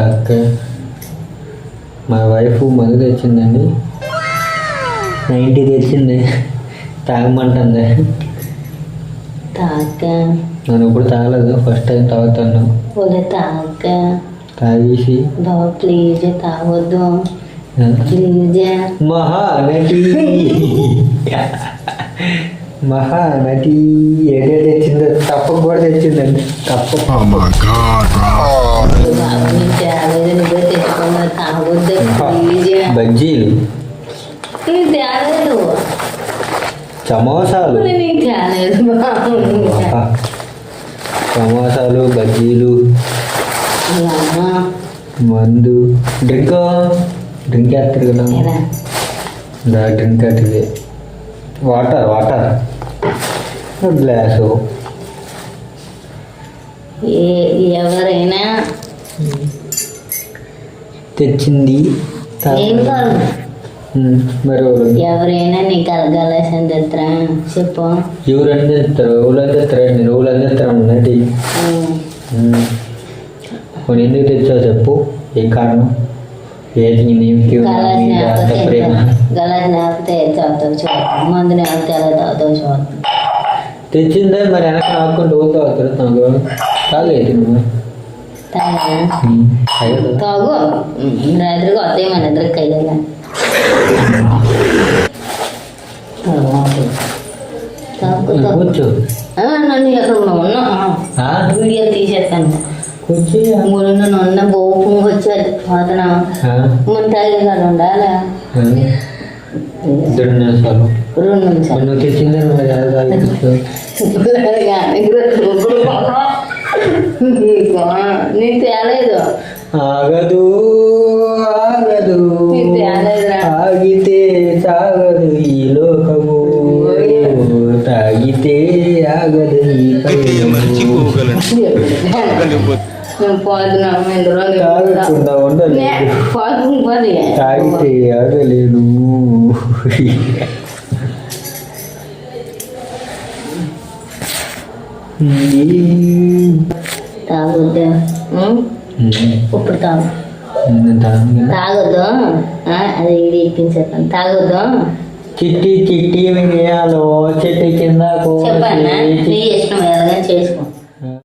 అక్క మా వైఫ్ మందు తెచ్చిందండి, 90 తెచ్చింది, తాగమంటుంది. తాక నేను ఇప్పుడు తాగలేదు, ఫస్ట్ టైం తాగుతాను. తాక తాగేసి బాబా ప్లీజ్ తాగొద్దు ప్లీజ్. మహానటి మహానటి ఏదో తెచ్చిందో, తప్ప కూడా తెచ్చిందండి, తప్ప. తెచ్చుకున్నా తాగొద్దు ప్లీజ్. బజ్జీలు, తేలేదు, సమోసాలు, నీకు తేలేదు. సమోసాలు, బజ్జీలు, మందు, డ్రింక్ వేస్తారు కదా, డ్రింక్ అట్టిది, వాటర్ గ్లాసు. ఎవరైనా తెచ్చింది మరి ఎవరైనా నీకు కలగాల్సిన తెస్తారా చెప్పు. ఎవరని తెస్తారు, ఊళ్ళని తెస్తారండి, ఊళ్ళని తెస్తారన్నది. కొన్ని ఎందుకు తెచ్చావు చెప్పు, ఏ కారణం, ఏది ప్రేమ. గలాస్ లేకపోతే తాగుతావు చూద్దాం, మందు లేకపోతే ఎలా తాగుతావు చూద్దాం. తెచ్చిందే మరి వెనక నాకుంటూ ఊ తాగుతారు, తాగైతే నువ్వు తాగు. రాత్రికి వస్తాయి మన ఇద్దరికి కయ్యాల. కూర్చో, నన్ను ఎక్కడ ఉన్నా వీడియో తీసేస్తాను. నన్ను ఉన్న బోపు వచ్చారు పోతున్నా మన తాగే కాదు ఉండాలా. 2 నిమిషాలు 2 నిమిషాలు నువ్వు తెచ్చిందే నీకు తేలేదు. ఆగదు ఆగదు ఆగితే తాగదు ఈ లోకము, తాగితే ఆగదు ఈ తాగకుండా ఉండలేదు, తాగితే ఆగలేను. తాగొద్దు ఇప్పుడు తాగు, తాగొద్దు. అది ఇది ఇప్పించేస్తాను, తాగొద్దు. చిట్టి వినియాలో చెట్టు కింద చెప్పన్నా నీ ఇష్టం ఎలాగైనా చేసుకో.